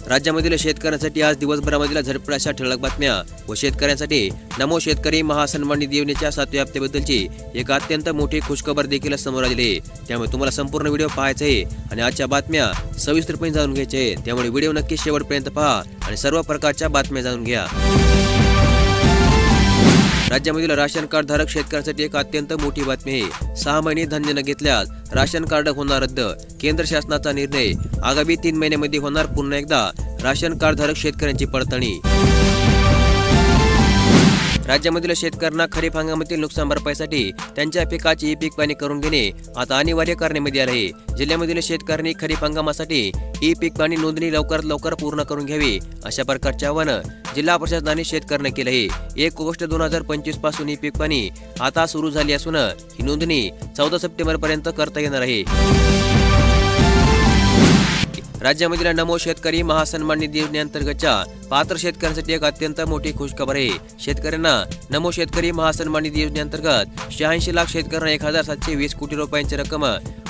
राज्यामधील शेतकऱ्यांसाठी आज दिवसभरामधील झटपट अशा ठळक बातम्या व शेतकऱ्यांसाठी नमो शेतकरी महासन्मान निधी योजनेच्या 7व्या हप्त्याबद्दलची एक अत्यंत मोठी खुशखबर देखील समोर आलेली आहे। त्यामुळे तुम्हाला संपूर्ण व्हिडिओ पाहायचा आहे आणि आजच्या बातम्या सविस्तरपणे जाणून घ्यायच्या आहेत। त्यामुळे व्हिडिओ नक्की शेवटपर्यंत पहा आणि सर्व प्रकारच्या बातम्या जाणून घ्या। राज्यामधील राशन कार्ड धारक शेतकऱ्यांसाठी एक अत्यंत मोठी बातमी आहे। 6 महिने धान्य न घेतल्यास राशन कार्ड होणार रद्द। केंद्र शासनाचा निर्णय। आगामी 3 महिन्यांमध्ये होणार पुन्हा एकदा राशन कार्ड धारक शेतकऱ्यांची पडताळणी। राज्यामधील शेतकऱ्यांना खरीप हंगामातील नुकसान भरपाईसाठी त्यांच्या पिकाची ई-पीक पाहणी करून घेणे आता अनिवार्य करण्यात आले आहे। जिल्ह्यामधील शेतकऱ्यांनी खरीप हंगामासाठी ई-पीक पाहणी नोंदणी लवकरात लवकर पूर्ण करून घ्यावी अशा प्रकारचे आवाहन जिल्हा प्रशासनाने शेतकऱ्यांना केले आहे। 1 ऑगस्ट 2025 पासून ई-पीक पाहणी आता सुरू झाली असून ही नोंदणी 14 सप्टेंबर पर्यंत करता येणार आहे। राज्यामधील नमो शेतकरी महासन्मान निधी योजनेअंतर्गतच्या पात्र शेतकऱ्यांसाठी एक अत्यंत मोठी खुशखबर आहे। शेतकऱ्यांना नमो शेतकरी महासन्मान निधी योजनेअंतर्गत 86 लाख शेतकऱ्यांना 1720 कोटी रुपयांची रक्कम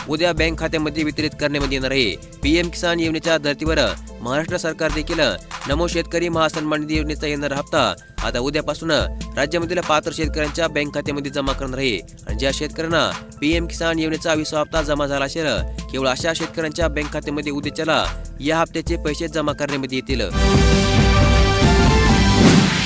उद्या बँक खात्यामध्ये वितरित करण्यात येणार आहे। पीएम किसान योजनेच्या धर्तीवर महाराष्ट्र सरकार देखील नमो शेतकरी महासन्मान निधी योजनेचा येणारा हप्ता आता उद्यापासून राज्यामधील पात्र शेतकऱ्यांच्या बँक खात्यामध्ये जमा करणार आहे। आणि ज्या शेतकऱ्यांना पीएम किसान योजनेचा 20वा हप्ता जमा झाला असेल केवळ अशा शेतकऱ्यांच्या बँक खात्यामध्ये उद्याच्याला या हप्त्याचे पैसे जमा करण्यात येतील।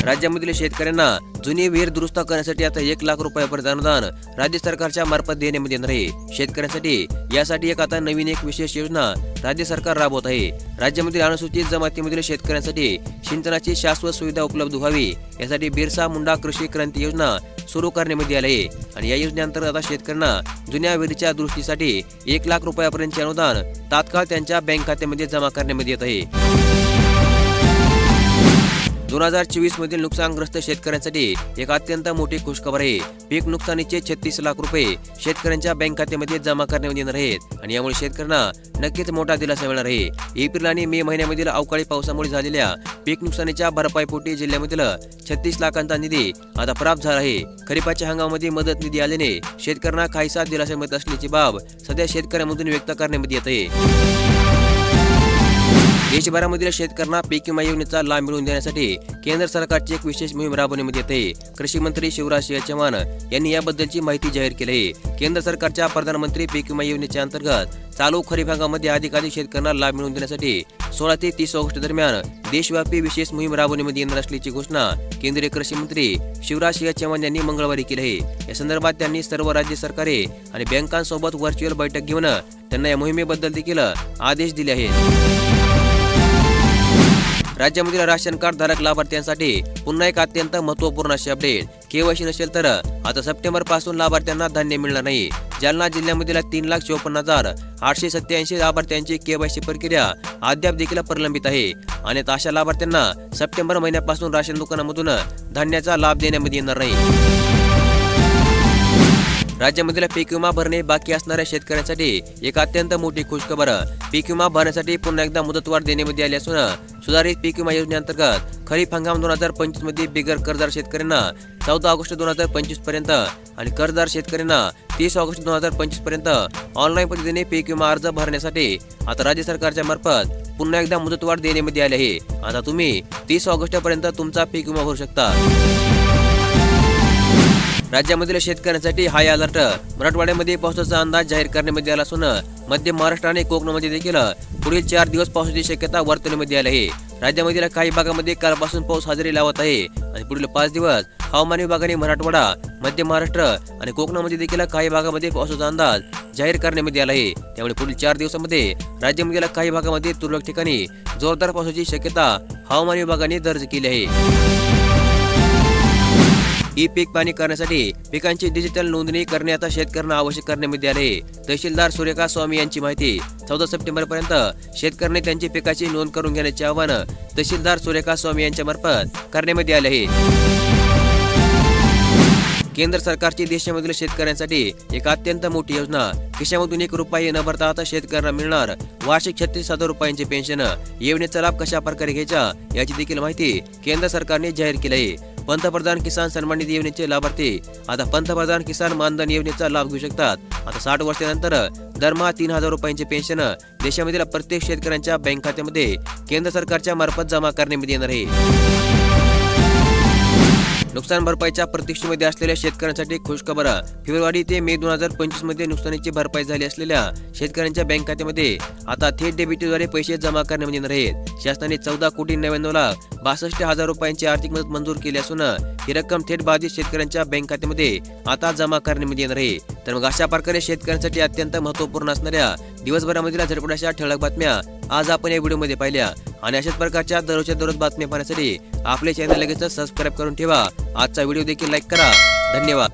राज्यामधील शेतकऱ्यांना जुनी विहीर दुरुस्त करण्यासाठी आता 1 लाख रुपयापर्यंत अनुदान राज्य सरकारच्या मार्फत देण्यात येणार आहे। शेतकऱ्यांसाठी यासाठी आता नवीन एक विशेष योजना राज्य सरकार राबवत आहे। राज्यामधील अनुसूचित जमातीमधील शेतकऱ्यांसाठी सिंचनाची शाश्वत सुविधा उपलब्ध व्हावी यासाठी बिरसा मुंडा कृषी क्रांती योजना सुरू करण्यात आली आहे। आणि या योजनेअंतर्गत आता शेतकऱ्यांना जुन्या विहिरीच्या दुरुस्तीसाठी 1 लाख रुपयापर्यंतचे अनुदान तात्काळ त्यांच्या बँक खात्यामध्ये जमा करण्यात येत आहे। 2024 मधील नुकसानग्रस्त शेतकऱ्यांसाठी एक अत्यंत मोठी खुशखबर आहे। पीक नुकसानीचे 36 लाख रुपये शेतकऱ्यांच्या बँक खात्यामध्ये जमा करण्यात येणार आहेत आणि यामुळे शेतकऱ्यांना नक्कीच मोठा दिलासा मिळणार आहे। एप्रिल आणि मे महिन्यामधील अवकाळी पावसामुळे झालेल्या पीक नुकसानीच्या भरपाईपोटी जिल्ह्यामधील 36 लाखांचा निधी आता प्राप्त झाला आहे। खरीपाच्या हंगामामध्ये मदत निधी आल्याने शेतकऱ्यांना काहीसा दिलासा मिळत असल्याची बाब सध्या शेतकऱ्यांमधून व्यक्त करण्यात येत आहे। देशभरामधील शेतकऱ्यांना पीक विमा योजनेचा लाभ मिळवून देण्यासाठी केंद्र सरकारची एक विशेष मोहीम राबवण्यात येत आहे। कृषी मंत्री शिवराज सिंह चौहान यांनी याबद्दलची माहिती जाहीर केली आहे। केंद्र सरकारच्या प्रधानमंत्री पीक विमा योजनेच्या अंतर्गत चालू खरीप हंगामामध्ये अधिकाधिक शेतकऱ्यांना लाभ मिळवून देण्यासाठी 16 ते 30 ऑगस्ट दरम्यान देशव्यापी विशेष मोहीम राबवण्यात येणार असल्याची घोषणा केंद्रीय कृषी मंत्री शिवराज सिंह चौहान यांनी मंगळवारी केली आहे। या संदर्भात त्यांनी सर्व राज्य सरकारे आणि बँकांसोबत व्हर्च्युअल बैठक घेऊन त्यांना या मोहिमेबद्दल देखील आदेश दिले आहेत। राज्यामधील राशन कार्ड धारक लाभार्थ्यांसाठी पुन्हा एक अत्यंत महत्त्वपूर्ण अशी अपडेट। केवायसी नसेल तर आता सप्टेंबर पासून लाभार्थ्यांना धान्य मिळणार नाही। जालना जिल्ह्यामधील 3,54,887 लाभार्थ्यांची केवायसी प्रक्रिया अद्याप देखील प्रलंबित आहे आणि अशा लाभार्थ्यांना सप्टेंबर महिन्यापासून राशन दुकानामधून धान्याचा लाभ देण्यात येणार नाही। राज्यामधील पीक विमा भरणे बाकी असणाऱ्या शेतकऱ्यांसाठी एक अत्यंत मोठी खुशखबर। पीक विमा भरण्यासाठी पुन्हा एकदा मुदतवाढ देण्यात आली असून सुधारित पीक विमा योजनेअंतर्गत खरीप हंगाम 2025 मध्ये बिगर कर्जदार शेतकऱ्यांना 14 ऑगस्ट 2025 पर्यंत आणि कर्जदार शेतकऱ्यांना 30 ऑगस्ट 2025 पर्यंत ऑनलाईन पद्धतीने पीक विमा अर्ज भरण्यासाठी आता राज्य सरकारच्या मार्फत पुन्हा एकदा मुदतवाढ देण्यात आली आहे। आता तुम्ही 30 ऑगस्ट पर्यंत तुमचा पीक विमा भरू शकता। राज्यामधील शेतकऱ्यांसाठी हाय अलर्ट। मराठवाड्यामध्ये पावसाचा अंदाज जाहीर करण्यात आला असून मध्य महाराष्ट्र आणि कोकणामध्ये देखील पुढील 4 दिवस पावसाची शक्यता वर्तवण्यात आली आहे। राज्यामधील काही भागामध्ये कालपासून पाऊस हजेरी लावत आहे आणि पुढील 5 दिवस हवामान विभागाने मराठवाडा, मध्य महाराष्ट्र आणि कोकणामध्ये देखील काही भागामध्ये पावसाचा अंदाज जाहीर करण्यात आला आहे। त्यामुळे पुढील 4 दिवसांमध्ये राज्यामधील काही भागामध्ये तुरळक ठिकाणी जोरदार पावसाची शक्यता हवामान विभागाने दर्ज केली आहे। ई-पीक पाहणी करण्यासाठी पिकांची डिजिटल नोंदणी करणे आता शेतकऱ्यांना आवश्यक करण्यात आले आहे। तहसीलदार सूर्यकांत स्वामी यांची माहिती। 14 सप्टेंबर पर्यंत शेतकऱ्यांनी त्यांची पिकाची नोंद करून घेण्याचे आवाहन तहसीलदार सूर्यकांत स्वामी यांच्या मार्फत करण्यात आले आहे। केंद्र सरकारची देशामधील शेतकऱ्यांसाठी एक अत्यंत मोठी योजना। खिशामधून 1 रुपया न भरता आता शेतकऱ्यांना मिळणार वार्षिक 36,000 रुपयांची पेन्शन। योजनेचा लाभ कशा प्रकारे घ्यायचा याची देखील माहिती केंद्र सरकारने जाहीर केली आहे। पंतप्रधान किसान सन्मान निधी योजनेचे लाभार्थी आता पंतप्रधान किसान मानधन योजनेचा लाभ घेऊ शकतात। आता 60 वर्षानंतर दरमहा 3000 रुपयांची पेन्शन देशामधील प्रत्येक शेतकऱ्यांच्या बँक खात्यामध्ये केंद्र सरकारच्या मार्फत जमा करण्यात येणार आहे। नुकसान भरपाईच्या प्रतीक्षेमध्ये असलेल्या शेतकऱ्यांसाठी खुशखबर। फेब्रुवारी ते मे 2025 मध्ये नुकसानीची भरपाई झाली असलेल्या शेतकऱ्यांच्या बँक खात्यामध्ये आता थेट डेबिटद्वारे पैसे जमा करण्यात येणार आहेत। शासनाने 14,99,62,000 रुपयांची आर्थिक मदत मंजूर केली असून ही रक्कम थेट बाधित शेतकऱ्यांच्या बँक खात्यामध्ये आता जमा करण्यात येणार आहे। तर मग अशा प्रकारे शेतकऱ्यांसाठी अत्यंत महत्त्वपूर्ण असणाऱ्या दिवसभरामधील झटपट ठळक बातम्या आज आपण या व्हिडिओमध्ये पाहिल्या आणि अशाच प्रकारच्या दररोजच्या दररोज बातम्या पाहण्यासाठी आपले चॅनल लगेच सबस्क्राईब करून ठेवा। आजचा व्हिडिओ देखील लाईक करा। धन्यवाद।